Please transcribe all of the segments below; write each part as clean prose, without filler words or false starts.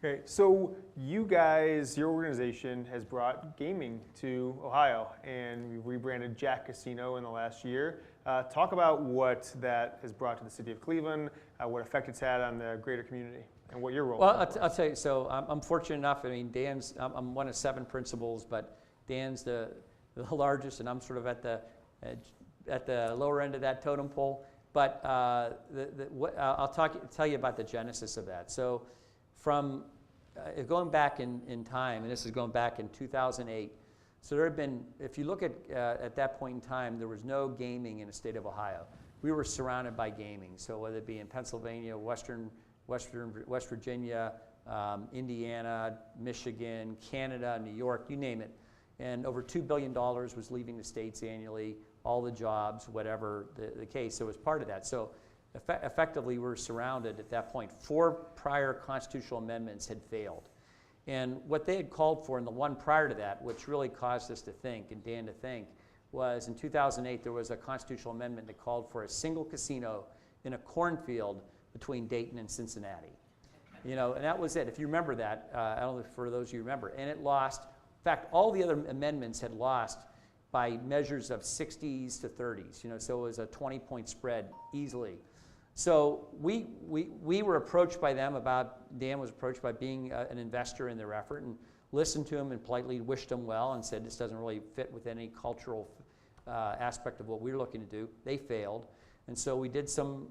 Okay, so you guys, your organization has brought gaming to Ohio, and we've rebranded Jack Casino in the last year. Talk about what that has brought to the city of Cleveland, what effect it's had on the greater community, and what your role is. Well, I'll tell you, so I'm fortunate enough, I mean, I'm one of 7 principals, but Dan's the largest, and I'm sort of at the lower end of that totem pole. But I'll tell you about the genesis of that. So from going back in time, and this is going back in 2008, so there had been, if you look at that point in time, there was no gaming in the state of Ohio. We were surrounded by gaming. So whether it be in Pennsylvania, West Virginia, Indiana, Michigan, Canada, New York, you name it. And over $2 billion was leaving the states annually, all the jobs, whatever the case. So it was part of that. So effectively, we were surrounded at that point. 4 prior constitutional amendments had failed. And what they had called for, and the one prior to that, which really caused us to think, and Dan to think, was in 2008, there was a constitutional amendment that called for a single casino in a cornfield between Dayton and Cincinnati. You know, and that was it. If you remember that, I don't know for those of you who remember. And it lost. In fact, all the other amendments had lost by measures of 60s to 30s. You know, so it was a 20-point spread easily. So we were approached by them about, Dan was approached by being an investor in their effort, and listened to him and politely wished him well and said this doesn't really fit with any cultural aspect of what we were looking to do. They failed. And so we did some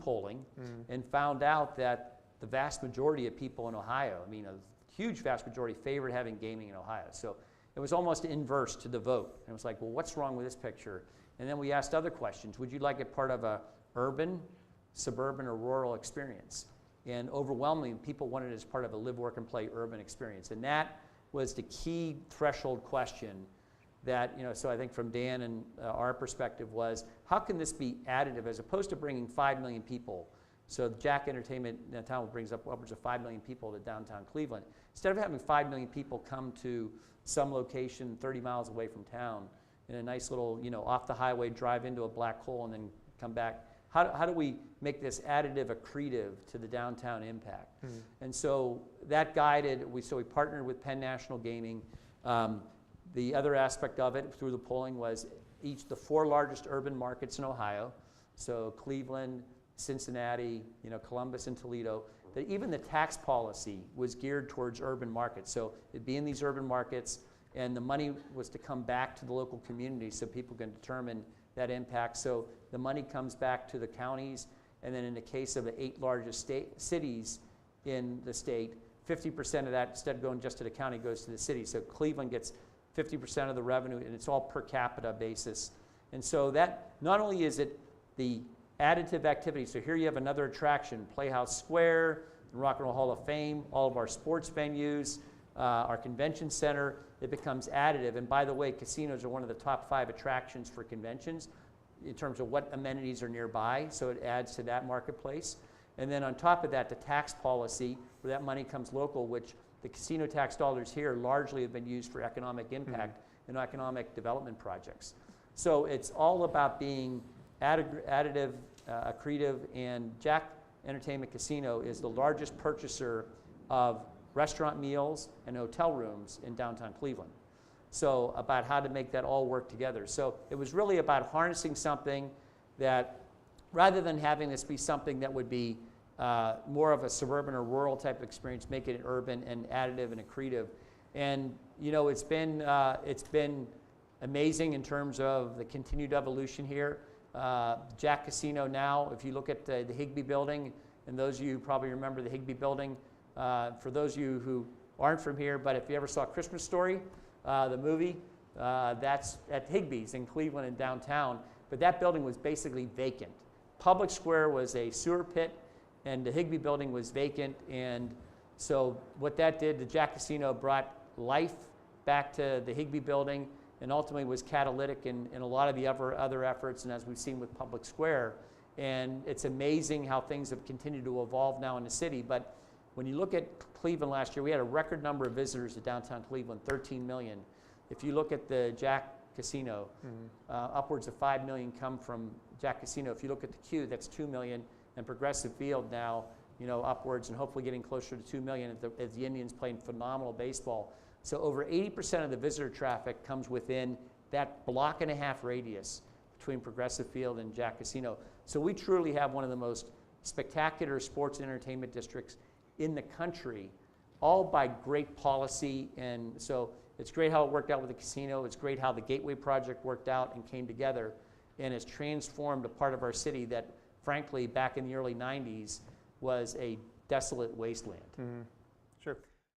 polling and found out that the vast majority of people in Ohio, I mean a huge vast majority, favored having gaming in Ohio. So it was almost inverse to the vote. And it was like, well, what's wrong with this picture? And then we asked other questions. Would you like it part of a urban, suburban, or rural experience? And overwhelmingly, people wanted it as part of a live, work, and play urban experience. And that was the key threshold question that, you know, so I think from Dan and our perspective was, how can this be additive as opposed to bringing 5 million people? So Jack Entertainment Downtown brings up upwards of 5 million people to downtown Cleveland. Instead of having 5 million people come to some location 30 miles away from town in a nice little, you know, off the highway, drive into a black hole and then come back, how do we make this additive, accretive to the downtown impact? And so that guided, so we partnered with Penn National Gaming. The other aspect of it through the polling was the 4 largest urban markets in Ohio, so Cleveland, Cincinnati, you know, Columbus, and Toledo, that even the tax policy was geared towards urban markets. So it'd be in these urban markets, and the money was to come back to the local community so people can determine that impact. So the money comes back to the counties, and then in the case of the 8 largest cities in the state, 50% of that, instead of going just to the county, goes to the city. So Cleveland gets 50% of the revenue, and it's all per capita basis. And so that, not only is it the additive activity, so here you have another attraction, Playhouse Square, the Rock and Roll Hall of Fame, all of our sports venues, our convention center, it becomes additive. And by the way, casinos are one of the top 5 attractions for conventions in terms of what amenities are nearby, so it adds to that marketplace. And then on top of that, the tax policy, where that money comes local, which the casino tax dollars here largely have been used for economic impact and economic development projects. So it's all about being additive, accretive, and Jack Entertainment Casino is the largest purchaser of restaurant meals and hotel rooms in downtown Cleveland. So about how to make that all work together. So it was really about harnessing something that, rather than having this be something that would be more of a suburban or rural type of experience, make it urban and additive and accretive. And you know, it's been amazing in terms of the continued evolution here. Jack Casino now, if you look at the Higbee building, and those of you who probably remember the Higbee building, for those of you who aren't from here, but if you ever saw Christmas Story, the movie, that's at Higbee's in Cleveland and downtown, but that building was basically vacant. Public Square was a sewer pit, and the Higbee building was vacant, and so what that did, the Jack Casino brought life back to the Higbee building, and ultimately was catalytic in a lot of the other efforts, and as we've seen with Public Square. And it's amazing how things have continued to evolve now in the city. But when you look at Cleveland last year, we had a record number of visitors to downtown Cleveland, 13 million. If you look at the Jack Casino, upwards of 5 million come from Jack Casino. If you look at the Q, that's 2 million, and Progressive Field now, upwards and hopefully getting closer to 2 million as the Indians playing phenomenal baseball. So over 80% of the visitor traffic comes within that block and a half radius between Progressive Field and Jack Casino. So we truly have one of the most spectacular sports and entertainment districts in the country, all by great policy. And so it's great how it worked out with the casino. It's great how the Gateway project worked out and came together and has transformed a part of our city that, frankly, back in the early 90s was a desolate wasteland.